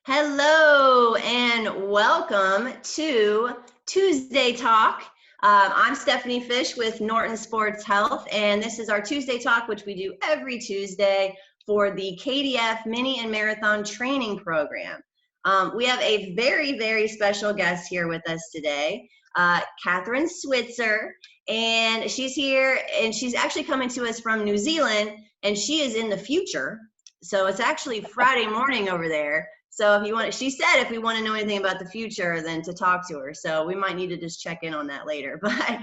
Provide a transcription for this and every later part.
Hello and welcome to Tuesday Talk. I'm Stephanie Fish with Norton Sports Health, and this is our Tuesday Talk, which we do every Tuesday for the KDF Mini and Marathon Training Program. We have a very, very special guest here with us today, Kathrine Switzer, and she's here, and she's actually coming to us from New Zealand, and she is in the future. So it's actually Friday morning over there. So if you want, she said if we want to know anything about the future, then to talk to her. So we might need to just check in on that later. But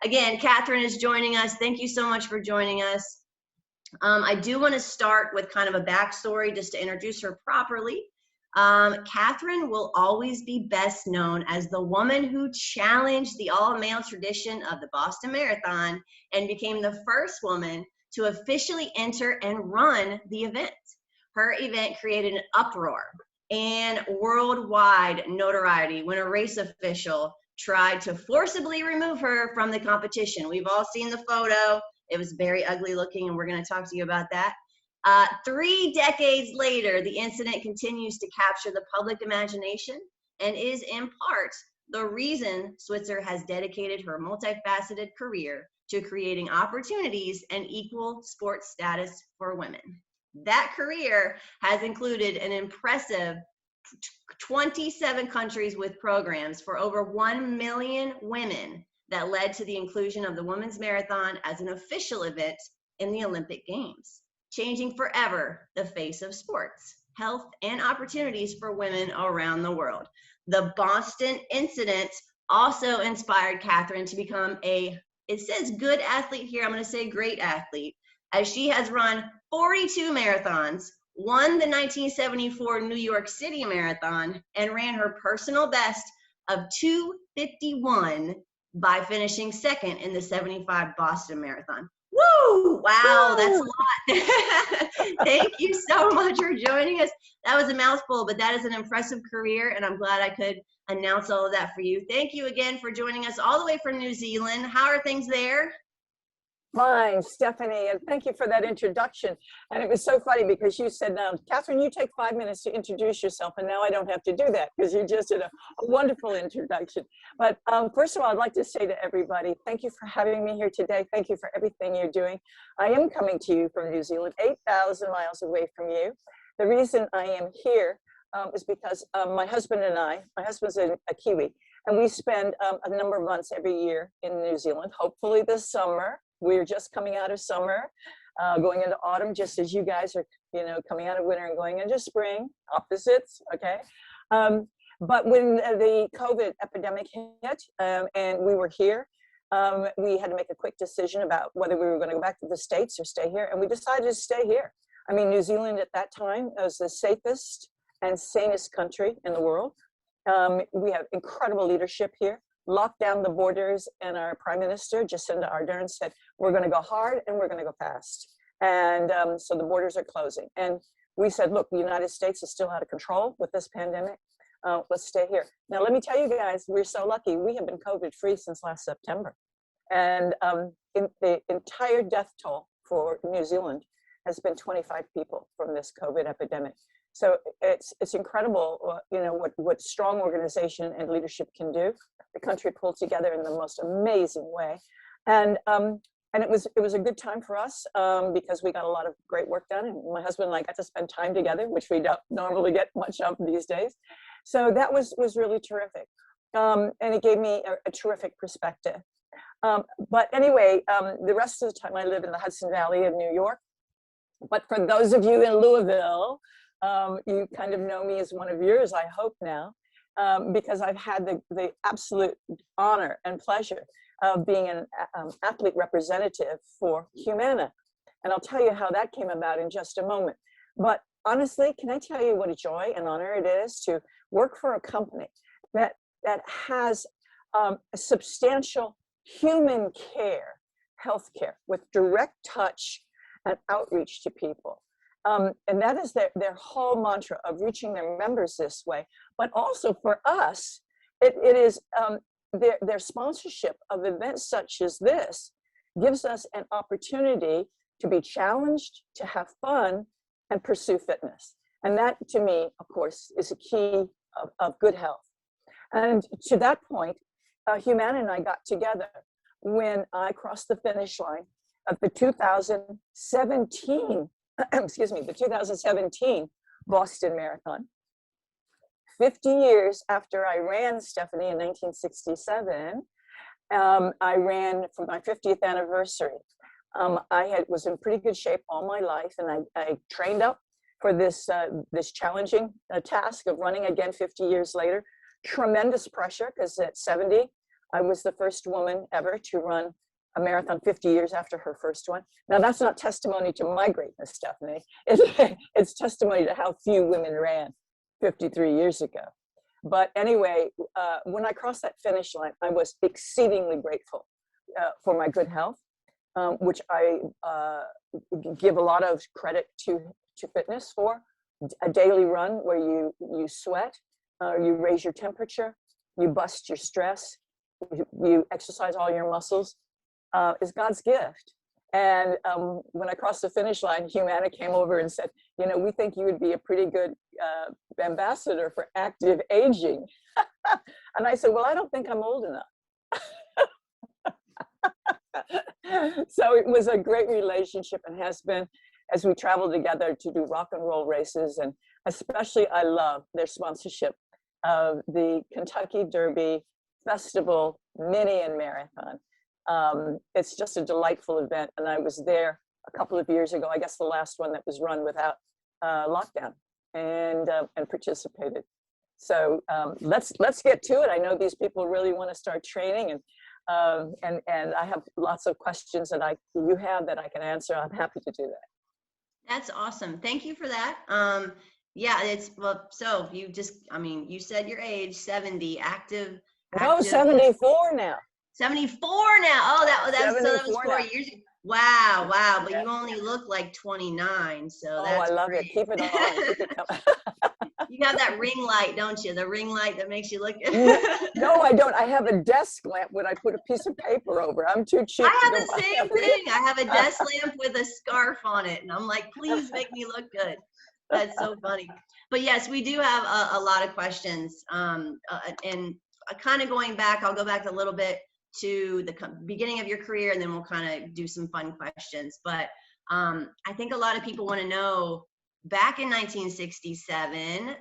again, Kathrine is joining us. Thank you so much for joining us. I do want to start with kind of a backstory just to introduce her properly. Kathrine will always be best known as the woman who challenged the all-male tradition of the Boston Marathon and became the first woman to officially enter and run the event. Her event created an uproar and worldwide notoriety when a race official tried to forcibly remove her from the competition. We've all seen the photo. It was very ugly looking, and we're going to talk to you about that. 3 decades later, the incident continues to capture the public imagination and is in part the reason Switzer has dedicated her multifaceted career to creating opportunities and equal sports status for women. That career has included an impressive 27 countries with programs for over 1 million women that led to the inclusion of the Women's Marathon as an official event in the Olympic Games, changing forever the face of sports, health, and opportunities for women around the world. The Boston incident also inspired Kathrine to become it says good athlete here, I'm going to say great athlete, as she has run 42 marathons, won the 1974 New York City Marathon, and ran her personal best of 2:51 by finishing second in the 75 Boston Marathon. Woo! Wow, that's a lot. Thank you so much for joining us. That was a mouthful, but that is an impressive career, and I'm glad I could announce all of that for you. Thank you again for joining us all the way from New Zealand. How are things there? Fine, Stephanie, and thank you for that introduction. And it was so funny because you said, now, Kathrine, you take 5 minutes to introduce yourself, and now I don't have to do that because you just did a wonderful introduction. But first of all, I'd like to say to everybody, thank you for having me here today. Thank you for everything you're doing. I am coming to you from New Zealand, 8,000 miles away from you. The reason I am here is because my husband and my husband's a Kiwi, and we spend a number of months every year in New Zealand, hopefully this summer. We're just coming out of summer, going into autumn, just as you guys are, coming out of winter and going into spring, opposites, okay? But when the COVID epidemic hit and we were here, we had to make a quick decision about whether we were going to go back to the States or stay here, and we decided to stay here. I mean, New Zealand at that time was the safest and sanest country in the world. We have incredible leadership here. Locked down the borders, and our Prime Minister, Jacinda Ardern, said, we're going to go hard and we're going to go fast. And so the borders are closing. And we said, look, the United States is still out of control with this pandemic. Let's stay here. Now, let me tell you guys, we're so lucky. We have been COVID-free since last September. And in the entire death toll for New Zealand has been 25 people from this COVID epidemic. So it's incredible, what strong organization and leadership can do. The country pulled together in the most amazing way, and it was a good time for us because we got a lot of great work done, and my husband and I got to spend time together, which we don't normally get much of these days. So that was really terrific, and it gave me a terrific perspective. But anyway, the rest of the time I live in the Hudson Valley of New York. But for those of you in Louisville, you kind of know me as one of yours, I hope now, because I've had the absolute honor and pleasure of being an athlete representative for Humana. And I'll tell you how that came about in just a moment. But honestly, can I tell you what a joy and honor it is to work for a company that has a substantial human care, healthcare, with direct touch and outreach to people. And that is their whole mantra of reaching their members this way. But also for us, it is their sponsorship of events such as this gives us an opportunity to be challenged, to have fun, and pursue fitness. And that, to me, of course, is a key of good health. And to that point, Humana and I got together when I crossed the finish line of the 2017, excuse me, the 2017 Boston Marathon. 50 years after I ran, Stephanie, in 1967, I ran for my 50th anniversary. I was in pretty good shape all my life, and I trained up for this challenging task of running again 50 years later. Tremendous pressure, because at 70, I was the first woman ever to run a marathon 50 years after her first one. Now, that's not testimony to my greatness, Stephanie. It's testimony to how few women ran 53 years ago. But anyway, when I crossed that finish line, I was exceedingly grateful for my good health, which I give a lot of credit to fitness for. A daily run where you sweat, you raise your temperature, you bust your stress, you exercise all your muscles, is God's gift. And when I crossed the finish line, Humana came over and said, you know, we think you would be a pretty good ambassador for active aging. And I said, well, I don't think I'm old enough. So it was a great relationship, and has been, as we travel together to do rock and roll races. And especially I love their sponsorship of the Kentucky Derby Festival Mini and Marathon. It's just a delightful event, and I was there a couple of years ago, I guess the last one that was run without lockdown, and participated. So let's get to it. I know these people really want to start training, and I have lots of questions that you have that I can answer. I'm happy to do that. That's awesome. Thank you for that. Yeah, so you just, I mean, you said your age, 70, active. No, 74 now. 74 now. Oh, that was 4 now. years ago. Wow. But Yeah. you only look like 29. So that's I love great. it. Keep it on. Keep it coming. You have that ring light, don't you? The ring light that makes you look. No, I don't. I have a desk lamp when I put a piece of paper over. I'm too cheap. I have the same thing. I have a desk lamp with a scarf on it, and I'm like, please make me look good. That's so funny. But yes, we do have a lot of questions. And kind of going back, I'll go back a little bit to the beginning of your career, and then we'll kind of do some fun questions. But I think a lot of people want to know, back in 1967,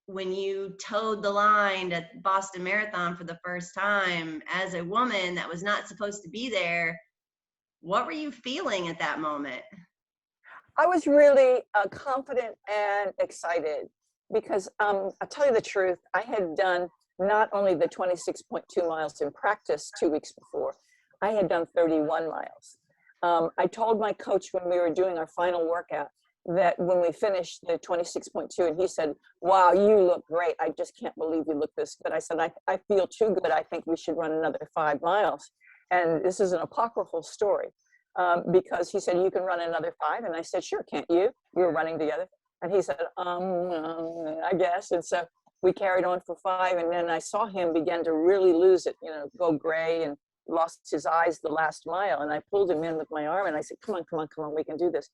when you towed the line at Boston Marathon for the first time as a woman that was not supposed to be there, what were you feeling at that moment? I was really confident and excited, because I'll tell you the truth, I had done not only the 26.2 miles in practice 2 weeks before, I had done 31 miles. I told my coach when we were doing our final workout that when we finished the 26.2, and he said, wow, you look great. I just can't believe you look this good. I said, I feel too good. I think we should run another 5 miles. And this is an apocryphal story, because he said, you can run another 5. And I said, sure, can't you? We were running together. And he said, I guess. And so we carried on for 5. And then I saw him begin to really lose it, you know, go gray and lost his eyes the last mile. And I pulled him in with my arm and I said, come on, we can do this.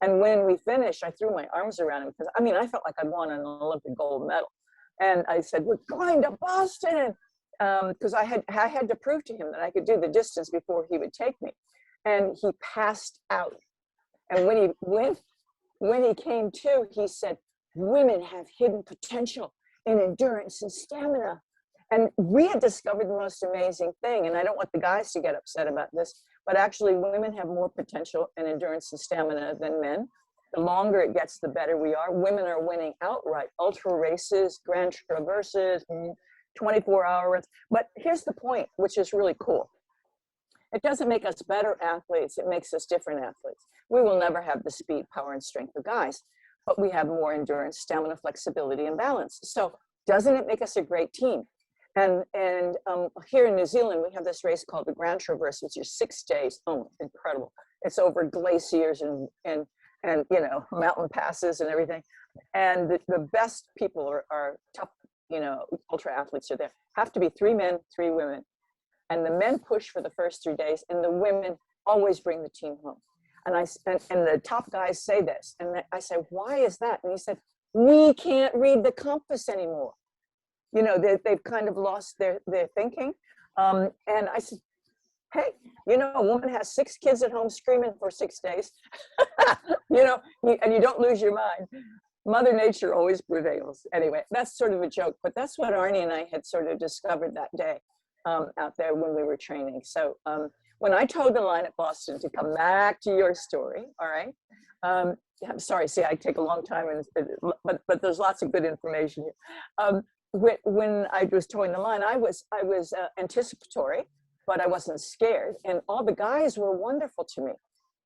And when we finished, I threw my arms around him, because I mean, I felt like I'd won an Olympic gold medal. And I said, we're going to Boston, because I had to prove to him that I could do the distance before he would take me. And he passed out. And when he came to, he said, women have hidden potential in endurance and stamina. And we had discovered the most amazing thing, and I don't want the guys to get upset about this, but actually women have more potential in endurance and stamina than men. The longer it gets, the better we are. Women are winning outright, ultra races, grand traverses, 24-hour runs. But here's the point, which is really cool. It doesn't make us better athletes, it makes us different athletes. We will never have the speed, power, and strength of guys, but we have more endurance, stamina, flexibility, and balance. So doesn't it make us a great team? And here in New Zealand, we have this race called the Grand Traverse, which is 6 days. Oh, incredible. It's over glaciers and you know, mountain passes and everything. And the best people are tough, you know, ultra athletes are there. Have to be 3 men, 3 women. And the men push for the first 3 days, and the women always bring the team home. And the top guys say this, and I say, why is that? And he said, we can't read the compass anymore. You know, they've kind of lost their thinking. And I said, hey, you know, a woman has 6 kids at home screaming for 6 days, you know, and you don't lose your mind. Mother Nature always prevails. Anyway, that's sort of a joke, but that's what Arnie and I had sort of discovered that day out there when we were training. So when I told the line at Boston, to come back to your story, all right, I'm sorry, see, I take a long time, but there's lots of good information here. When I was towing the line, I was anticipatory, but I wasn't scared. And all the guys were wonderful to me.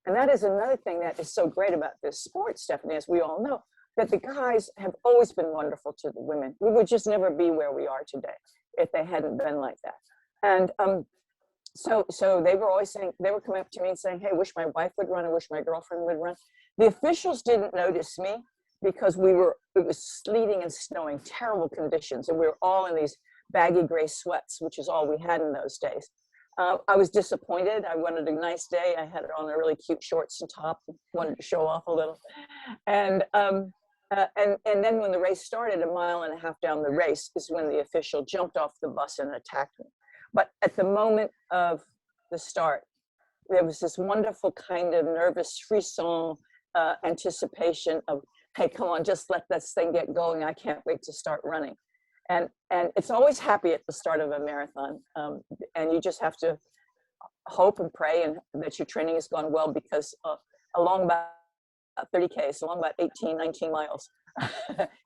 And that is another thing that is so great about this sport, Stephanie, as we all know, that the guys have always been wonderful to the women. We would just never be where we are today if they hadn't been like that. And so they were always saying, they would come up to me and saying, hey, wish my wife would run, I wish my girlfriend would run. The officials didn't notice me because it was sleeting and snowing, terrible conditions. And we were all in these baggy gray sweats, which is all we had in those days. I was disappointed. I wanted a nice day. I had on a really cute shorts and top, wanted to show off a little. And then when the race started, 1.5 miles down the race is when the official jumped off the bus and attacked me. But at the moment of the start, there was this wonderful kind of nervous frisson anticipation of, hey, come on, just let this thing get going. I can't wait to start running. And it's always happy at the start of a marathon. And you just have to hope and pray and that your training has gone well, because along about 30 Ks, along about 18, 19 miles,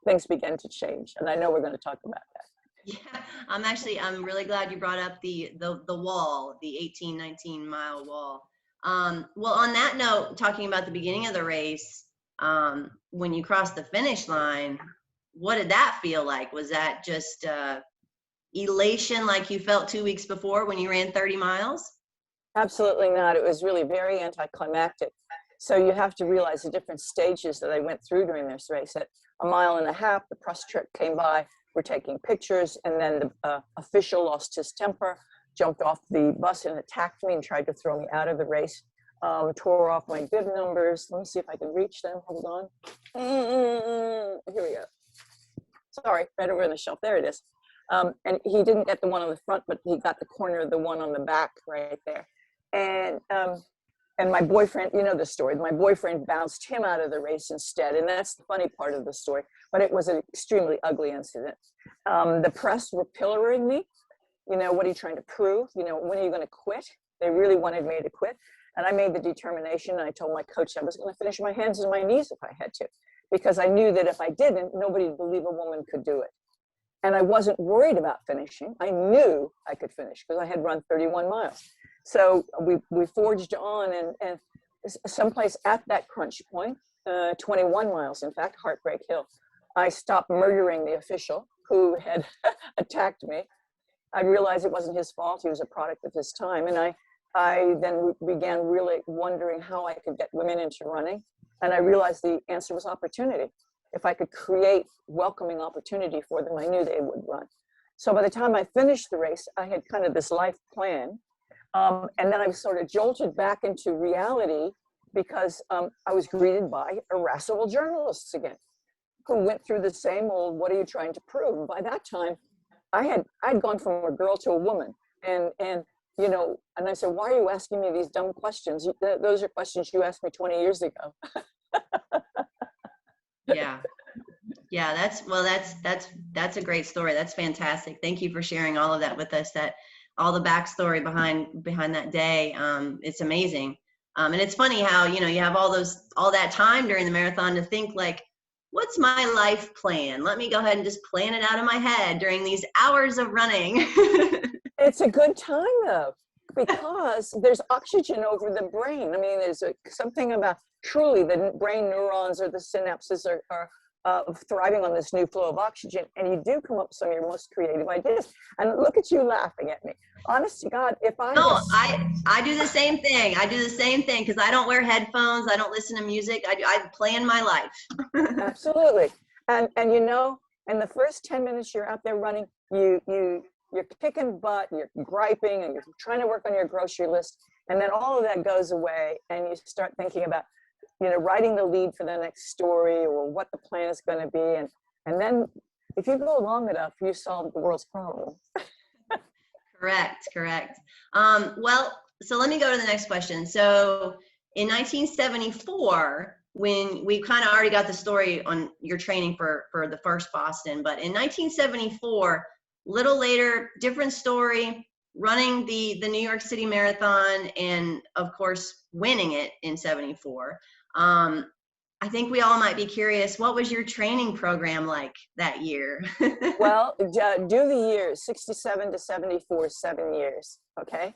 things begin to change. And I know we're going to talk about that. Yeah, I'm really glad you brought up the wall, the 18, 19 mile wall. Well, on that note, talking about the beginning of the race, when you crossed the finish line, what did that feel like? Was that just elation like you felt 2 weeks before when you ran 30 miles? Absolutely not. It was really very anticlimactic. So you have to realize the different stages that I went through during this race. At 1.5 miles, the press trip came by, we're taking pictures, and then the official lost his temper, jumped off the bus and attacked me and tried to throw me out of the race, tore off my bib numbers. Let me see if I can reach them. Hold on. Here we go. Sorry, right over on the shelf. There it is. And he didn't get the one on the front, but he got the corner of the one on the back right there. And my boyfriend, you know the story, my boyfriend bounced him out of the race instead. And that's the funny part of the story, but it was an extremely ugly incident. The press were pillorying me. You know, what are you trying to prove? You know, when are you going to quit? They really wanted me to quit. And I made the determination, and I told my coach I was going to finish my hands and my knees if I had to, because I knew that if I didn't, nobody would believe a woman could do it. And I wasn't worried about finishing. I knew I could finish because I had run 31 miles. So we forged on, and someplace at that crunch point, 21 miles, in fact, Heartbreak Hill, I stopped murdering the official who had attacked me. I realized it wasn't his fault. He was a product of his time. And I then began really wondering how I could get women into running. And I realized the answer was opportunity. If I could create welcoming opportunity for them, I knew they would run. So by the time I finished the race, I had kind of this life plan. And then I was sort of jolted back into reality because I was greeted by irascible journalists again, who went through the same old, what are you trying to prove? By that time, I'd gone from a girl to a woman. And you know, and I said, why are you asking me these dumb questions? Those are questions you asked me 20 years ago. Yeah, that's a great story. That's fantastic. Thank you for sharing all of that with us, that all the backstory behind that day. It's amazing. And it's funny how, you know, you have all that time during the marathon to think like, what's my life plan? Let me go ahead and just plan it out in my head during these hours of running. It's a good time though, because there's oxygen over the brain. I mean, there's something about truly the brain neurons or the synapses are thriving on this new flow of oxygen, and you do come up with some of your most creative ideas. And look at you laughing at me. Honest to God, if I I do the same thing. I do the same thing because I don't wear headphones. I don't listen to music. I plan my life. Absolutely. And you know, in the first 10 minutes you're out there running, you're kicking butt, you're griping, and you're trying to work on your grocery list. And then all of that goes away, and you start thinking about, you know, writing the lead for the next story or what the plan is going to be. And then if you go long enough, you solve the world's problem. Correct, correct. Well, so let me go to the next question. So in 1974, when we kind of already got the story on your training for the first Boston, but in 1974, little later, different story, running the New York City Marathon, and of course, winning it in 74. I think we all might be curious, what was your training program like that year? Well, do the years, 67 to 74, 7 years, okay?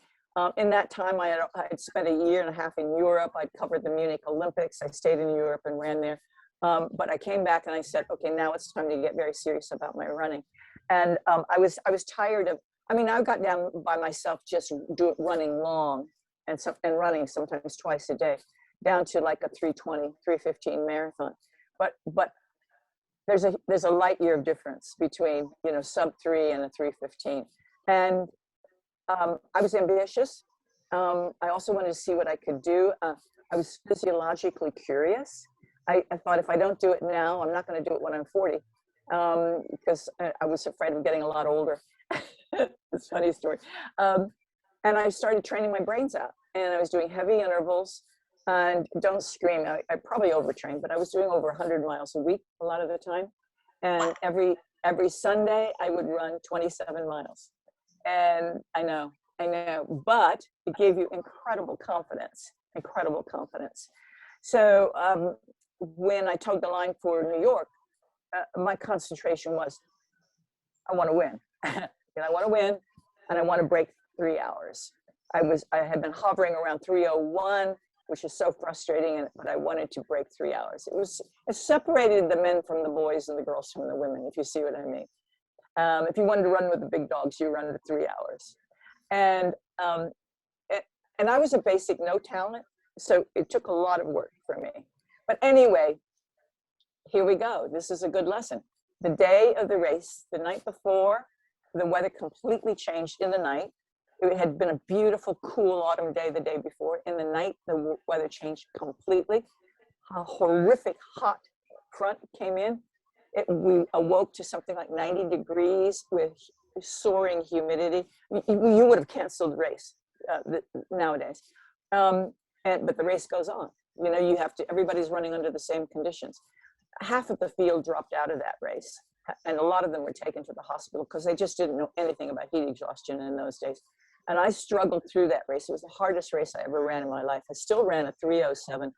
In that time, I had spent a year and a half in Europe. I'd covered the Munich Olympics. I stayed in Europe and ran there. But I came back and I said, okay, now it's time to get very serious about my running. And I was tired of, I mean, I got down by myself just running long and running sometimes twice a day, down to like a 3:20, 3:15 marathon. But there's a light year of difference between, you know, sub 3 and a 3:15. And I was ambitious. I also wanted to see what I could do. I was physiologically curious. I thought, if I don't do it now, I'm not going to do it when I'm 40, because I was afraid of getting a lot older. It's a funny story. And I started training my brains out, and I was doing heavy intervals. And don't scream, I probably overtrained, but I was doing over 100 miles a week a lot of the time. And every Sunday I would run 27 miles. And I know, but it gave you incredible confidence. So when I toed the line for New York, my concentration was, I want to win. And I want to win, and I want to break 3 hours. I had been hovering around 3:01, which is so frustrating, but I wanted to break 3 hours. It separated the men from the boys and the girls from the women, if you see what I mean. If you wanted to run with the big dogs, you run at 3 hours. And I was a basic no talent, so it took a lot of work for me. But anyway, here we go. This is a good lesson. The day of the race, the night before, the weather completely changed in the night. It had been a beautiful, cool autumn day the day before. In the night, the weather changed completely. A horrific hot front came in. We awoke to something like 90 degrees with soaring humidity. You would have canceled the race nowadays. But the race goes on. You know, everybody's running under the same conditions. Half of the field dropped out of that race, and a lot of them were taken to the hospital because they just didn't know anything about heat exhaustion in those days. And I struggled through that race. It was the hardest race I ever ran in my life. I still ran a 3:07,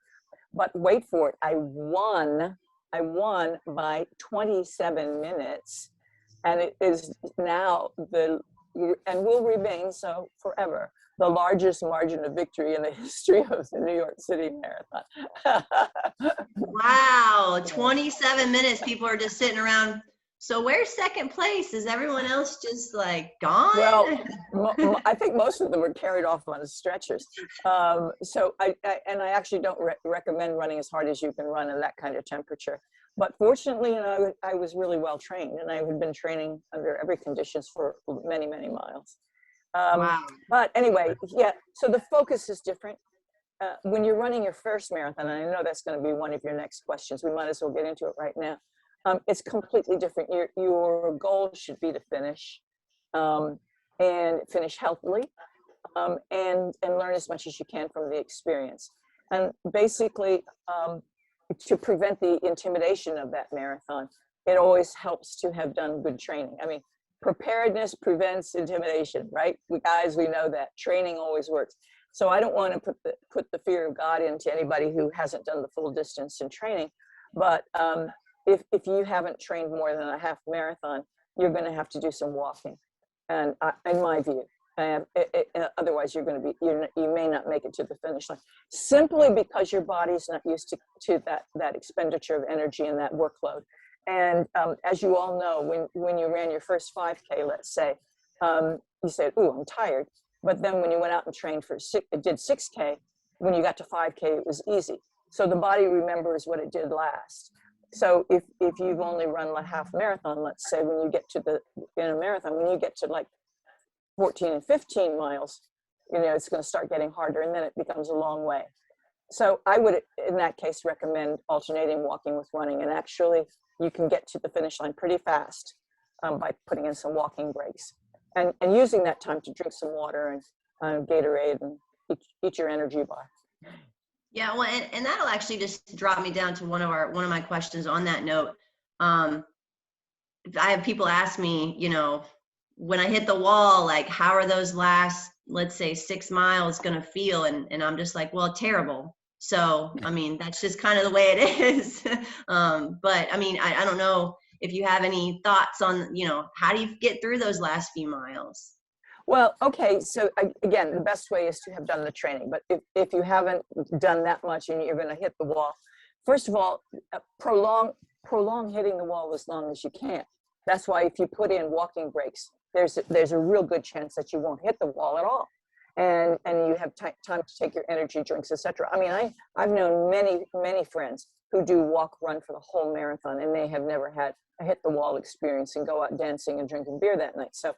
but wait for it, I won by 27 minutes, and it is now and will remain so forever, the largest margin of victory in the history of the New York City Marathon. Wow, 27 minutes. People are just sitting around. So where's second place? Is everyone else just like gone? Well, I think most of them were carried off on stretchers. So I actually don't recommend running as hard as you can run in that kind of temperature. But fortunately, you know, I was really well trained, and I had been training under every conditions for many, many miles. Wow. But anyway, yeah, so the focus is different. When you're running your first marathon, and I know that's going to be one of your next questions, we might as well get into it right now. It's completely different. Your goal should be to finish, and finish healthily, and learn as much as you can from the experience. And basically, to prevent the intimidation of that marathon, it always helps to have done good training. I mean, preparedness prevents intimidation, right? We know that. Training always works. So I don't want to put the fear of God into anybody who hasn't done the full distance in training. But if you haven't trained more than a half marathon, you're going to have to do some walking. And in my view, otherwise you may not make it to the finish line, simply because your body's not used to that expenditure of energy and that workload. And as you all know, when you ran your first 5K, let's say, you said, "Ooh, I'm tired." But then when you went out and trained did 6K, when you got to 5K, it was easy. So the body remembers what it did last. So if you've only run a half marathon, let's say, when you get to in a marathon, when you get to like 14 and 15 miles, it's going to start getting harder, and then it becomes a long way. So I would, in that case, recommend alternating walking with running. And actually, you can get to the finish line pretty fast by putting in some walking breaks and using that time to drink some water and Gatorade and eat your energy bar. Yeah, well, and that'll actually just drop me down to one of my questions on that note. I have people ask me, when I hit the wall, like, how are those last, let's say, 6 miles going to feel? And I'm just like, well, terrible. So, I mean, that's just kind of the way it is. But I mean, I don't know if you have any thoughts on, how do you get through those last few miles? Well, okay. So again, the best way is to have done the training. But if you haven't done that much and you're going to hit the wall, first of all, prolong hitting the wall as long as you can. That's why if you put in walking breaks, there's a real good chance that you won't hit the wall at all, and you have time to take your energy drinks, etc. I mean, I've known many friends who do walk run for the whole marathon, and they have never had a hit the wall experience and go out dancing and drinking beer that night. So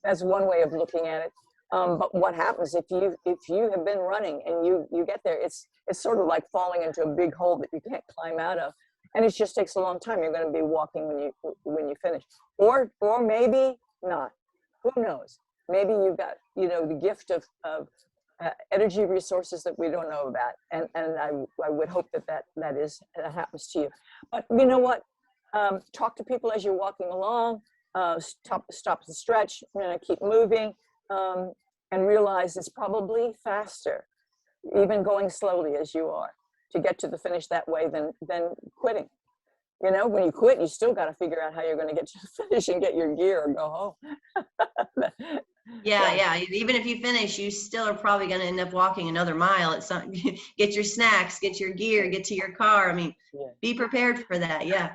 that's one way of looking at it. But what happens if you have been running and you get there? It's sort of like falling into a big hole that you can't climb out of. And it just takes a long time. You're going to be walking when you finish, or maybe not. Who knows? Maybe you've got the gift of energy resources that we don't know about, and I would hope that happens to you. But you know what? Talk to people as you're walking along. Stop and stretch. Keep moving, and realize it's probably faster, even going slowly as you are, to get to the finish that way than quitting. When you quit, you still got to figure out how you're going to get to the finish and get your gear and go home. Yeah. Even if you finish, you still are probably going to end up walking another mile. Get your snacks, get your gear, get to your car. I mean, be prepared for that. Yeah.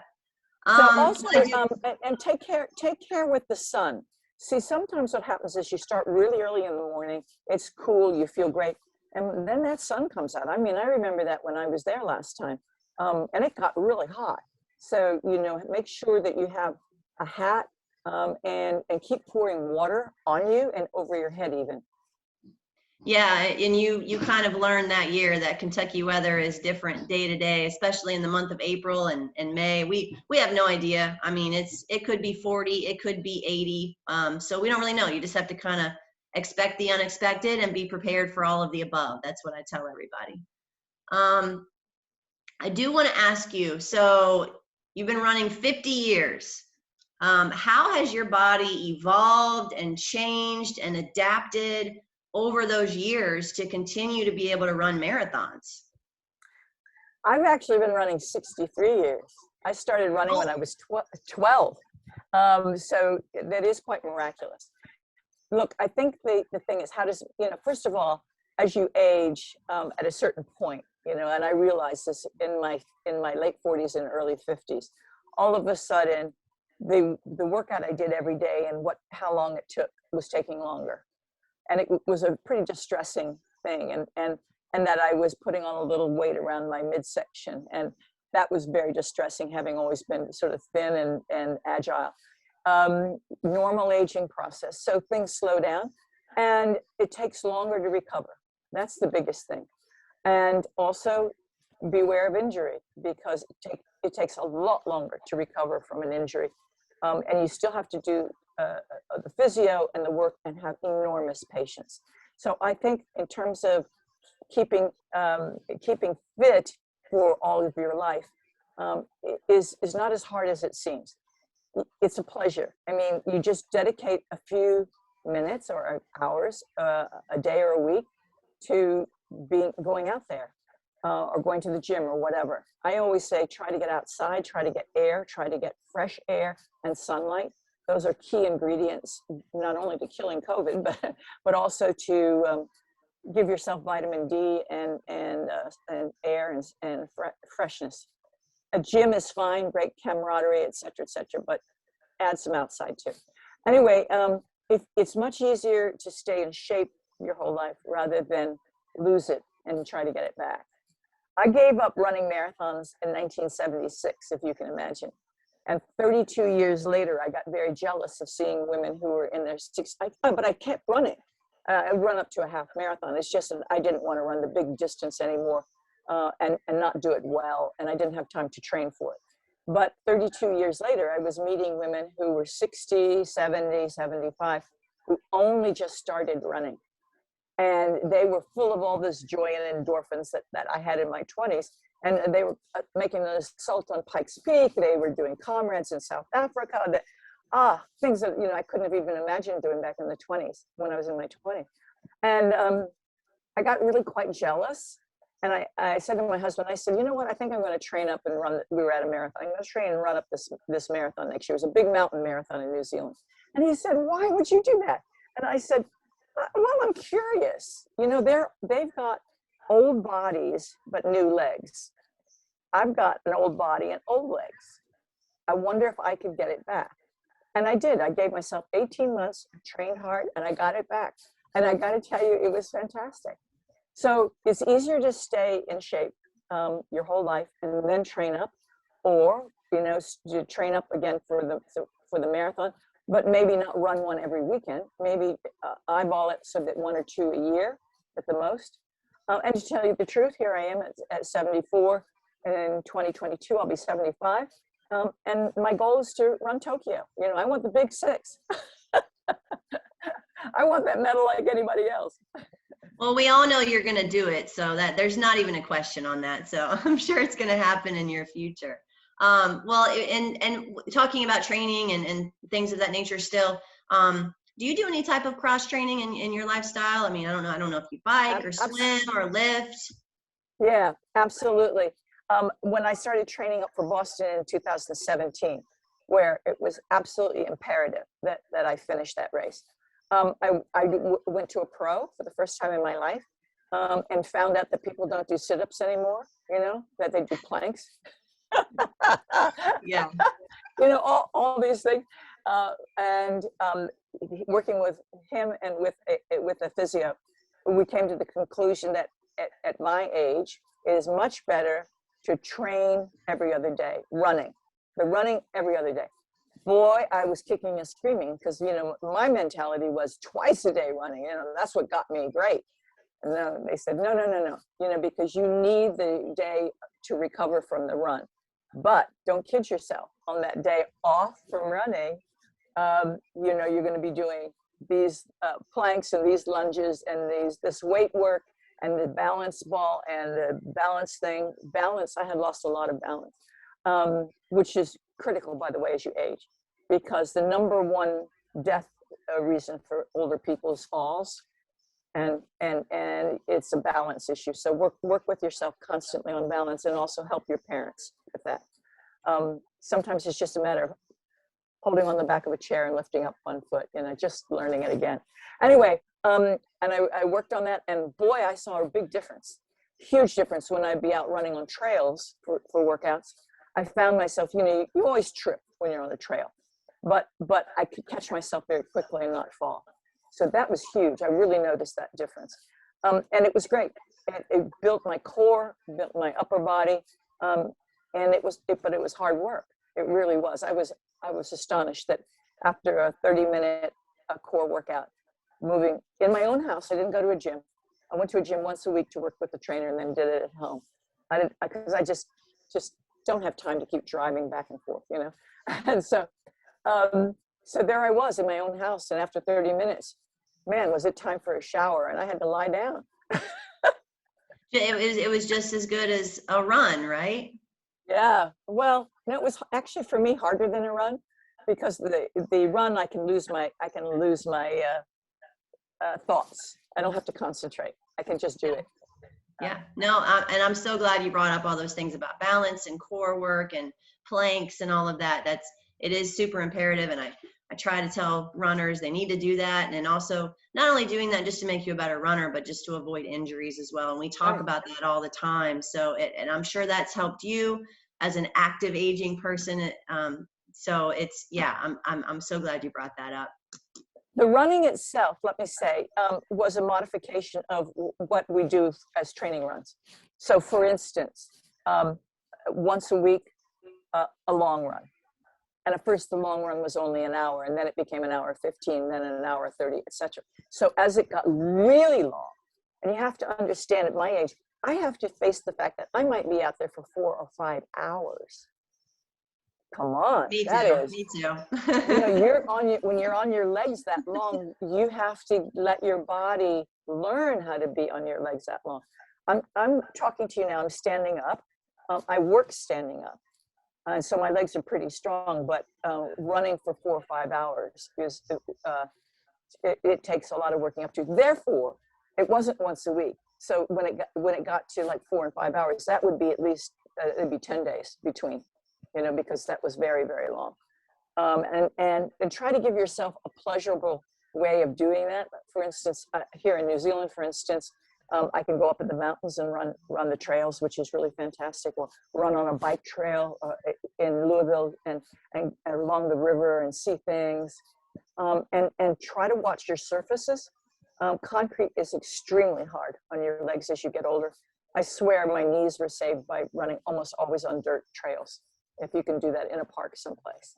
So also, and take care with the sun. See, sometimes what happens is you start really early in the morning. It's cool. You feel great. And then that sun comes out. I mean, I remember that when I was there last time, and it got really hot. So, make sure that you have a hat, and keep pouring water on you and over your head even. Yeah, and you kind of learned that year that Kentucky weather is different day to day, especially in the month of April and May. We have no idea. I mean, it could be 40, it could be 80. So we don't really know. You just have to kind of expect the unexpected and be prepared for all of the above. That's what I tell everybody. I do want to ask you, so you've been running 50 years. How has your body evolved and changed and adapted over those years to continue to be able to run marathons? I've actually been running 63 years. I started running when I was 12. So that is quite miraculous. Look, I think the thing is, how does, first of all, as you age at a certain point, and I realized this in my late 40s and early 50s, all of a sudden, the workout I did every day and how long it took was taking longer. And it was a pretty distressing thing. And that I was putting on a little weight around my midsection. And that was very distressing, having always been sort of thin and agile. Normal aging process. So things slow down and it takes longer to recover. That's the biggest thing. And also beware of injury, because it takes a lot longer to recover from an injury. And you still have to do the physio and the work and have enormous patience. So I think in terms of keeping fit for all of your life is not as hard as it seems. It's a pleasure. I mean, you just dedicate a few minutes or hours a day or a week to going out there or going to the gym or whatever. I always say, try to get outside, try to get air, try to get fresh air and sunlight. Those are key ingredients, not only to killing COVID, but also to give yourself vitamin D and air and freshness. A gym is fine, great camaraderie, et cetera, but add some outside too. Anyway, it's much easier to stay in shape your whole life rather than lose it and try to get it back. I gave up running marathons in 1976, if you can imagine. And 32 years later, I got very jealous of seeing women who were in their 60s. But I kept running. I'd run up to a half marathon. It's just that I didn't want to run the big distance anymore and not do it well. And I didn't have time to train for it. But 32 years later, I was meeting women who were 60, 70, 75, who only just started running. And they were full of all this joy and endorphins that I had in my 20s. And they were making an assault on Pikes Peak. They were doing comrades in South Africa. Things that, you know, I couldn't have even imagined doing back in the 20s when I was in my 20s. And I got really quite jealous. And I said to my husband, I said, you know what, I think I'm going to train up and run. We were at a marathon. I'm going to train and run up this marathon next year. It was a big mountain marathon in New Zealand. And he said, why would you do that? And I said, well, I'm curious. You know, they've got old bodies, but new legs. I've got an old body and old legs. I wonder if I could get it back. And I did. I gave myself 18 months, trained hard, and I got it back. And I got to tell you, it was fantastic. So it's easier to stay in shape your whole life and then train up, or, you know, to train up again for the marathon, but maybe not run one every weekend. Maybe eyeball it so that 1 or 2 a year at the most. And to tell you the truth, here I am at 74. In 2022, I'll be 75. And my goal is to run Tokyo. You know, I want the big 6. I want that medal like anybody else. Well, we all know you're going to do it, so that there's not even a question on that. So I'm sure it's going to happen in your future. Well, and talking about training and things of that nature still, do you do any type of cross training in your lifestyle? I mean, I don't know if you bike or swim or lift. Yeah, absolutely. When I started training up for Boston in 2017, where it was absolutely imperative that I finish that race. I went to a pro for the first time in my life and found out that people don't do sit-ups anymore, you know, that they do planks. Yeah. You know, all these things. And working with him and with a physio, we came to the conclusion that at my age, it is much better to train every other day, running every other day. Boy, I was kicking and screaming because, you know, my mentality was twice a day running. You know, that's what got me great. And then they said, no, you know, because you need the day to recover from the run. But don't kid yourself. On that day off from running, you know, you're going to be doing these planks and these lunges and this weight work and the balance ball and the balance thing. Balance, I had lost a lot of balance, which is critical, by the way, as you age, because the #1 death reason for older people is falls, and it's a balance issue. So work with yourself constantly on balance, and also help your parents with that. Sometimes it's just a matter of holding on the back of a chair and lifting up one foot, you know, just learning it again. Anyway, and I worked on that, and boy, I saw a big difference, huge difference when I'd be out running on trails for workouts. I found myself, you know, you always trip when you're on a trail, but I could catch myself very quickly and not fall. So that was huge. I really noticed that difference. And it was great. It built my core, built my upper body, and but it was hard work. It really was. I was astonished that after a 30-minute core workout, moving in my own house, I didn't go to a gym. I went to a gym once a week to work with the trainer and then did it at home. Because I just don't have time to keep driving back and forth, you know? And so there I was in my own house, and after 30 minutes, man, was it time for a shower, and I had to lie down. It was just as good as a run, right? Yeah, well, no, it was actually for me harder than a run, because the run I can lose my thoughts. I don't have to concentrate. I can just do it. Yeah, no, and I'm so glad you brought up all those things about balance and core work and planks and all of that. It is super imperative, and I try to tell runners they need to do that, and also not only doing that just to make you a better runner, but just to avoid injuries as well. And we talk about that all the time. So, and I'm sure that's helped you as an active aging person. So it's, yeah, I'm so glad you brought that up. The running itself, let me say, was a modification of what we do as training runs. So for instance, once a week, a long run. And at first the long run was only an hour, and then it became an hour 15, then an hour 30, etc. So as it got really long, and you have to understand at my age, I have to face the fact that I might be out there for 4 or 5 hours. Come on, Me that too. is, Me too. when you're on your legs that long, you have to let your body learn how to be on your legs that long. I'm talking to you now, I'm standing up. I work standing up. And so my legs are pretty strong, but running for 4 or 5 hours is, it takes a lot of working up to. Therefore, it wasn't once a week. So when it got to like 4 and 5 hours, that would be at least, it'd be 10 days between, because that was very, very long. And try to give yourself a pleasurable way of doing that. For instance, here in New Zealand, for instance, I can go up in the mountains and run the trails, which is really fantastic. Or run on a bike trail in Louisville and along the river and see things. And try to watch your surfaces. Concrete is extremely hard on your legs as you get older. I swear my knees were saved by running almost always on dirt trails, if you can do that in a park someplace.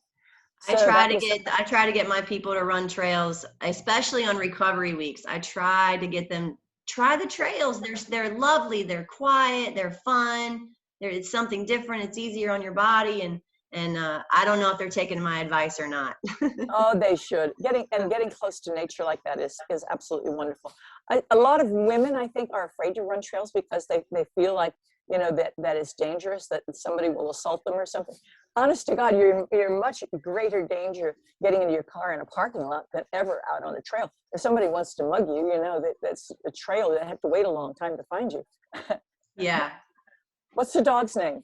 I try to get my people to run trails, especially on recovery weeks. I try to get them try the trails. They're lovely, they're quiet, they're fun. It's something different. It's easier on your body, and I don't know if they're taking my advice or not. Oh, they should. Getting close to nature like that is absolutely wonderful. A lot of women, I think, are afraid to run trails because they feel like, that is dangerous, that somebody will assault them or something. Honest to God, you're in much greater danger getting into your car in a parking lot than ever out on a trail. If somebody wants to mug you, that's a trail. They have to wait a long time to find you. Yeah. What's the dog's name?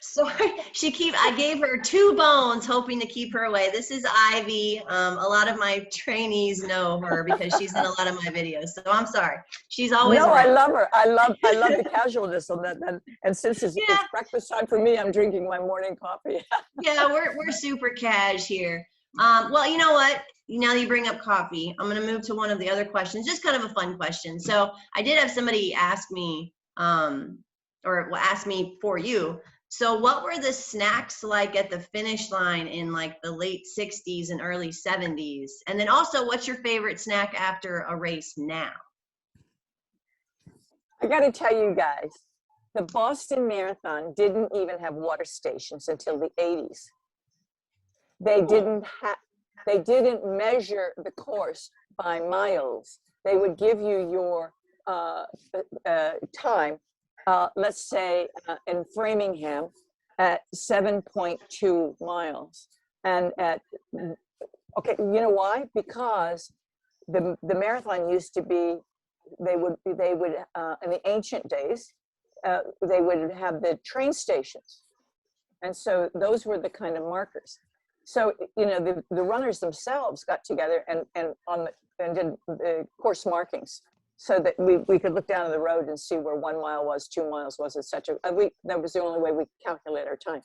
Sorry, I gave her 2 bones hoping to keep her away. This is Ivy. A lot of my trainees know her because she's in a lot of my videos. So I'm sorry. She's always No, around. I love her. I love the casualness on that. And since it's breakfast time for me, I'm drinking my morning coffee. Yeah, we're super cash here. Well, you know what? Now you bring up coffee, I'm going to move to one of the other questions, just kind of a fun question. So I did have somebody ask me, or ask me for you. So what were the snacks like at the finish line in like the late 60s and early 70s? And then also, what's your favorite snack after a race now? I got to tell you guys, the Boston Marathon didn't even have water stations until the 80s. They didn't measure the course by miles. They would give you your time, let's say in Framingham at 7.2 miles. And okay, you know why? Because the marathon used to be, they would in the ancient days, they would have the train stations. And so those were the kind of markers. So, the runners themselves got together and did the course markings so that we could look down the road and see where 1 mile was, 2 miles was, etc. That was the only way we calculate our time.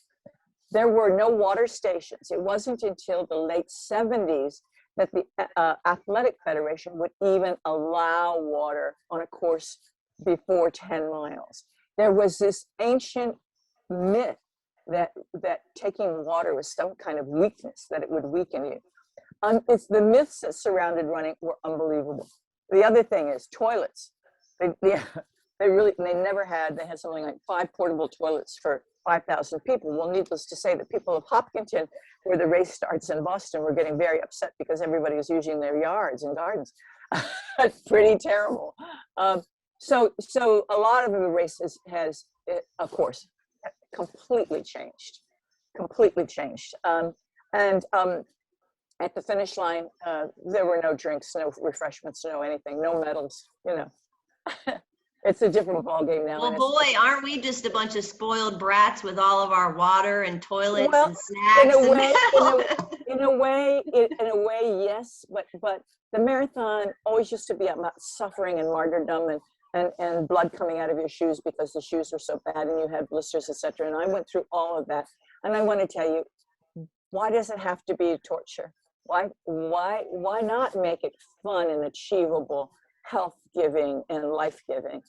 There were no water stations. It wasn't until the late 70s that the Athletic Federation would even allow water on a course before 10 miles. There was this ancient myth that taking water was some kind of weakness, that it would weaken you. It's the myths that surrounded running were unbelievable. The other thing is toilets. They had something like 5 portable toilets for 5,000 people. Well, needless to say, the people of Hopkinton, where the race starts in Boston, were getting very upset because everybody was using their yards and gardens. It's pretty terrible. So a lot of the races has, of course, completely changed. At the finish line, there were no drinks, no refreshments, no anything, no medals, It's a different ballgame now. Well, boy, aren't we just a bunch of spoiled brats with all of our water and toilets and snacks? In a way, yes, but the marathon always used to be about suffering and martyrdom and blood coming out of your shoes because the shoes were so bad and you had blisters, etc. And I went through all of that. And I want to tell you, why does it have to be torture? Why not make it fun and achievable, health-giving and life-giving?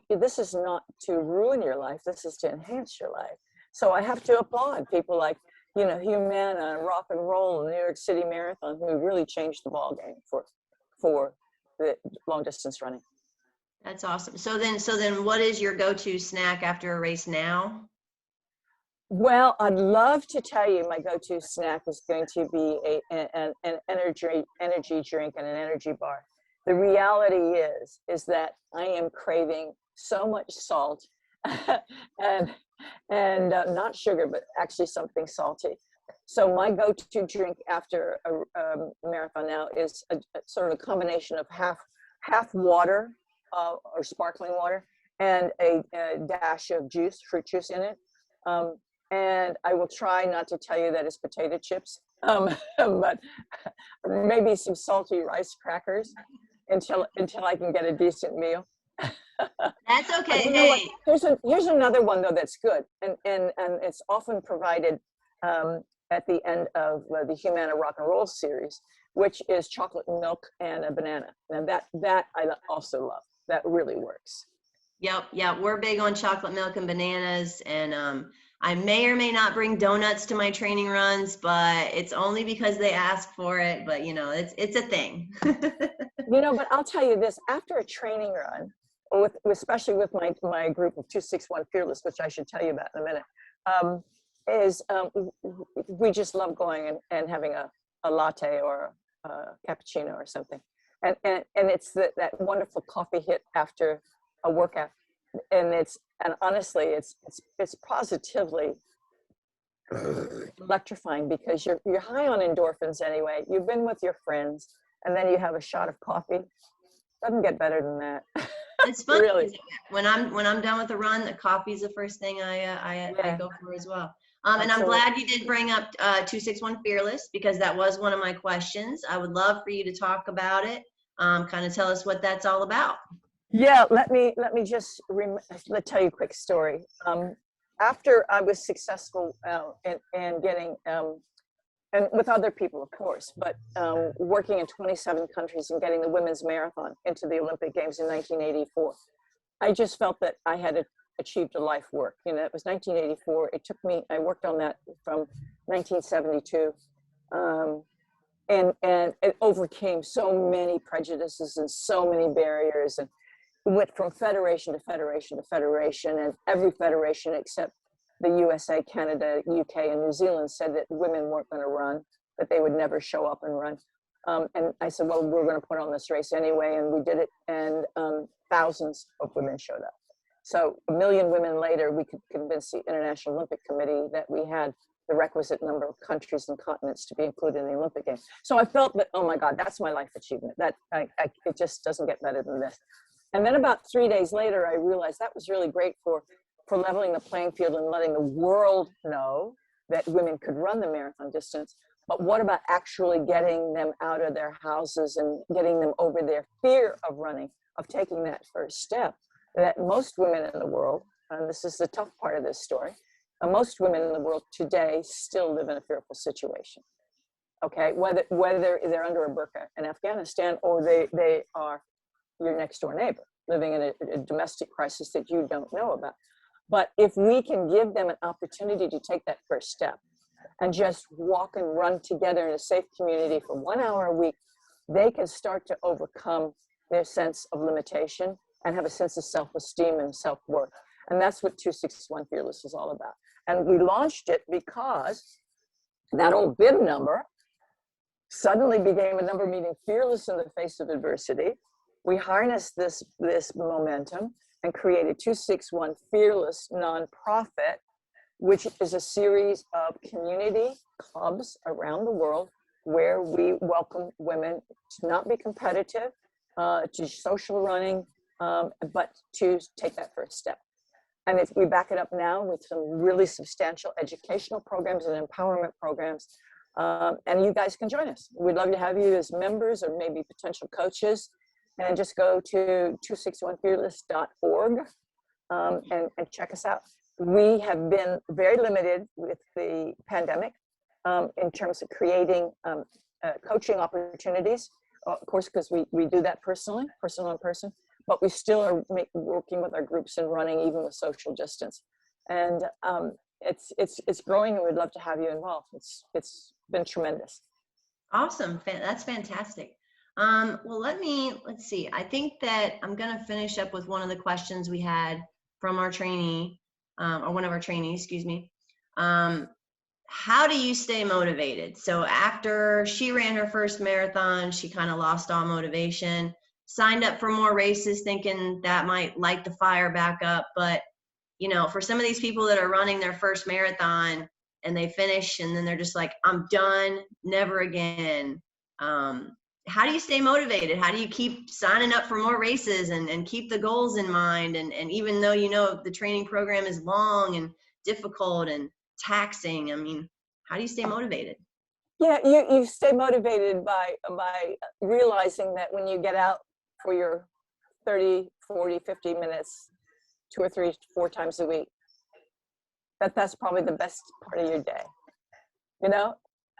This is not to ruin your life. This is to enhance your life. So I have to applaud people like, you know, Humana and rock and roll and the New York City Marathon, who really changed the ball game for the long distance running. That's awesome. So then what is your go-to snack after a race now? Well, I'd love to tell you my go-to snack is going to be an energy drink and an energy bar. The reality is that I am craving so much salt and not sugar, but actually something salty. So my go-to drink after a marathon now is a sort of a combination of half water or sparkling water and a dash of juice, fruit juice in it. And I will try not to tell you that it's potato chips, but maybe some salty rice crackers until I can get a decent meal. That's okay. You know what? Here's another one though that's good, and it's often provided at the end of the Humana Rock and Roll series, which is chocolate milk and a banana. And that I also love. That really works. Yep, yeah, we're big on chocolate milk and bananas, and I may or may not bring donuts to my training runs, but it's only because they ask for it. But you know, it's a thing. You know, but I'll tell you this: after a training run, especially with my group of 261 Fearless, which I should tell you about in a minute, we just love going and having a latte or a cappuccino or something, and it's that wonderful coffee hit after a workout, and honestly it's positively electrifying because you're high on endorphins anyway. You've been with your friends, and then you have a shot of coffee. Doesn't get better than that. It's fun. Really. When I'm done with the run, the coffee's the first thing I go for as well. And I'm Absolutely. glad you did bring up 261 Fearless, because that was one of my questions. I would love for you to talk about it. Kind of tell us what that's all about. Yeah, let me just tell you a quick story. After I was successful in getting, and with other people, of course, but working in 27 countries and getting the women's marathon into the Olympic Games in 1984, I just felt that I had achieved a life work. You know, it was 1984. It took me, I worked on that from 1972. And it overcame so many prejudices and so many barriers, and went from federation to federation to federation, and every federation except the USA, Canada, UK, and New Zealand said that women weren't going to run, that they would never show up and run. And I said, well, we're going to put on this race anyway, and we did it, and thousands of women showed up. So 1 million women later, we could convince the International Olympic Committee that we had the requisite number of countries and continents to be included in the Olympic Games. So I felt that, oh my God, that's my life achievement. That it just doesn't get better than this. And then about 3 days later, I realized that was really great for leveling the playing field and letting the world know that women could run the marathon distance. But what about actually getting them out of their houses and getting them over their fear of running, of taking that first step? That most women in the world, and this is the tough part of this story, most women in the world today still live in a fearful situation. Okay, whether they're under a burqa in Afghanistan or they are your next door neighbor living in a domestic crisis that you don't know about. But if we can give them an opportunity to take that first step and just walk and run together in a safe community for 1 hour a week, they can start to overcome their sense of limitation and have a sense of self-esteem and self-worth. And that's what 261 Fearless is all about. And we launched it because that old bib number suddenly became a number meaning fearless in the face of adversity. We harnessed this momentum and created 261 Fearless nonprofit, which is a series of community clubs around the world where we welcome women to not be competitive, to social running, but to take that first step. And if we back it up now with some really substantial educational programs and empowerment programs, and you guys can join us. We'd love to have you as members or maybe potential coaches. And just go to 261fearless.org and check us out. We have been very limited with the pandemic in terms of creating coaching opportunities, of course, because we do that person on person, but we still are working with our groups and running even with social distance. And it's growing, and we'd love to have you involved. It's been tremendous. Awesome. That's fantastic. Well, let's see. I think that I'm going to finish up with one of the questions we had from our trainee, or one of our trainees, excuse me. How do you stay motivated? So after she ran her first marathon, she kind of lost all motivation, signed up for more races thinking that might light the fire back up. But, you know, for some of these people that are running their first marathon and they finish and then they're just like, I'm done, never again. How do you stay motivated? How do you keep signing up for more races and keep the goals in mind? And even though, you know, the training program is long and difficult and taxing, I mean, how do you stay motivated? Yeah, you stay motivated by realizing that when you get out for your 30, 40, 50 minutes, 2 or 3, 4 times a week, that's probably the best part of your day, you know?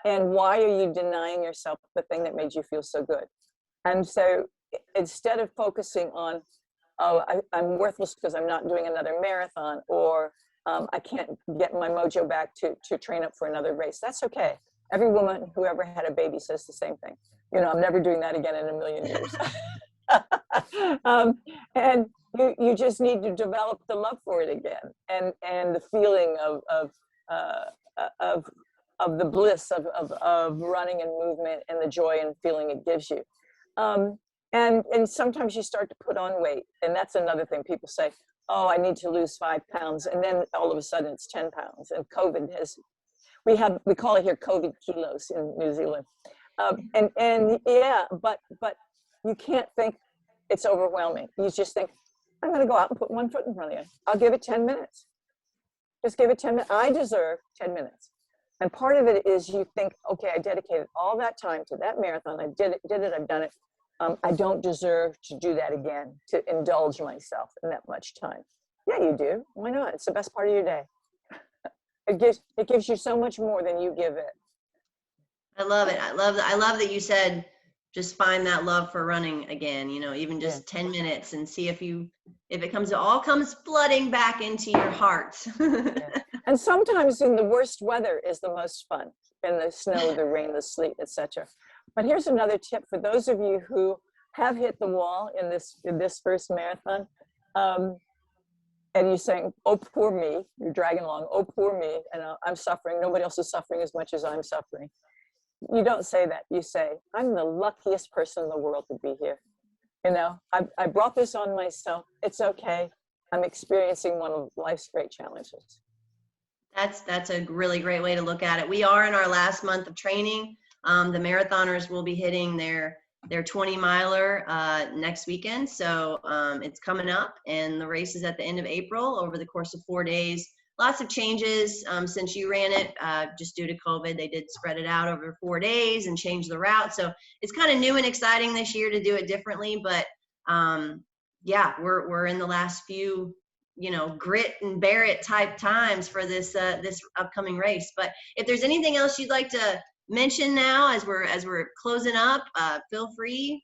And why are you denying yourself the thing that made you feel so good? And so instead of focusing on, oh, I'm worthless because I'm not doing another marathon, or I can't get my mojo back to train up for another race, that's okay. Every woman who ever had a baby says the same thing. You know, I'm never doing that again in a million years. And you just need to develop the love for it again, and the feeling of the bliss of running and movement and the joy and feeling it gives you. And sometimes you start to put on weight, and that's another thing. People say, oh, I need to lose 5 pounds, and then all of a sudden it's 10 pounds. And COVID we call it here COVID kilos in New Zealand. And yeah, but you can't think it's overwhelming. You just think, I'm going to go out and put one foot in front of you. I'll give it 10 minutes. Just give it 10 minutes. I deserve 10 minutes. And part of it is you think, okay, I dedicated all that time to that marathon. I did it, I've done it. I don't deserve to do that again, to indulge myself in that much time. Yeah, you do. Why not? It's the best part of your day. It gives you so much more than you give it. I love it. I love that you said, just find that love for running again, you know, even just 10 minutes, and see if it all comes flooding back into your heart. Yeah. And sometimes in the worst weather is the most fun, in the snow, the rain, the sleet, etc. But here's another tip for those of you who have hit the wall in this first marathon, and you're saying, oh, poor me, you're dragging along, oh, poor me, and I'm suffering, nobody else is suffering as much as I'm suffering. You don't say that. You say, I'm the luckiest person in the world to be here. You know, I brought this on myself. It's okay. I'm experiencing one of life's great challenges. That's a really great way to look at it. We are in our last month of training. The marathoners will be hitting their 20-miler next weekend. So it's coming up, and the race is at the end of April over the course of 4 days. Lots of changes since you ran it, just due to COVID. They did spread it out over 4 days and change the route. So it's kind of new and exciting this year to do it differently. But yeah, we're in the last few, you know, grit and bear it type times for this upcoming race. But if there's anything else you'd like to mention now as we're closing up, feel free.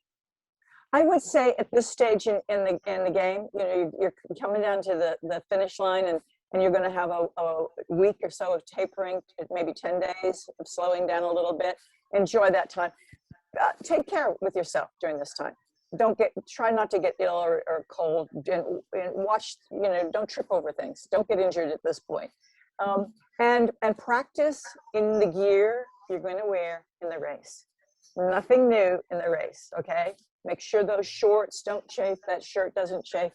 I would say at this stage in the game, you know, you're coming down to the finish line, and you're going to have a week or so of tapering, maybe 10 days of slowing down a little bit. Enjoy that time. Take care with yourself during this time. Try not to get ill or cold, and watch, you know, don't trip over things. Don't get injured at this point. And practice in the gear you're going to wear in the race. Nothing new in the race, okay? Make sure those shorts don't chafe, that shirt doesn't chafe.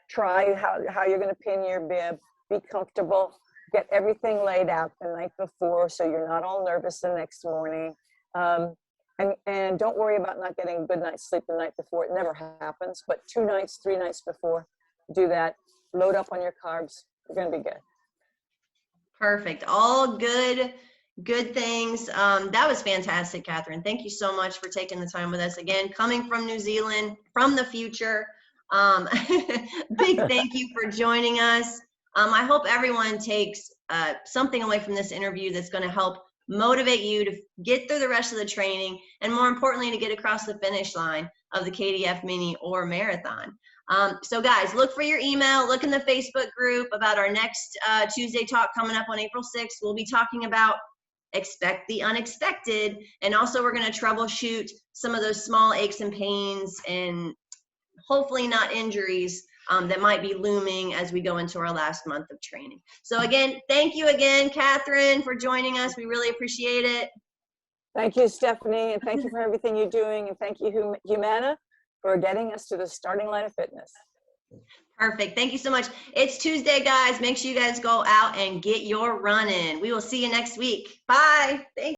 Try how you're going to pin your bib. Be comfortable. Get everything laid out the night before so you're not all nervous the next morning. And don't worry about not getting a good night's sleep the night before. It never happens. But 2 nights, 3 nights before, do that. Load up on your carbs. You're going to be good. Perfect. All good things. That was fantastic, Kathrine. Thank you so much for taking the time with us again, coming from New Zealand, from the future. Big thank you for joining us. I hope everyone takes something away from this interview that's going to help motivate you to get through the rest of the training, and more importantly, to get across the finish line. of the KDF Mini or Marathon. So guys, look for your email, look in the Facebook group about our next Tuesday talk coming up on April 6th. We'll be talking about expect the unexpected, and also we're going to troubleshoot some of those small aches and pains and hopefully not injuries that might be looming as we go into our last month of training. So again, thank you again, Kathrine, for joining us. We really appreciate it. Thank you, Stephanie, and thank you for everything you're doing, and thank you, Humana, for getting us to the starting line of fitness. Perfect. Thank you so much. It's Tuesday, guys. Make sure you guys go out and get your run in. We will see you next week. Bye. Thank you.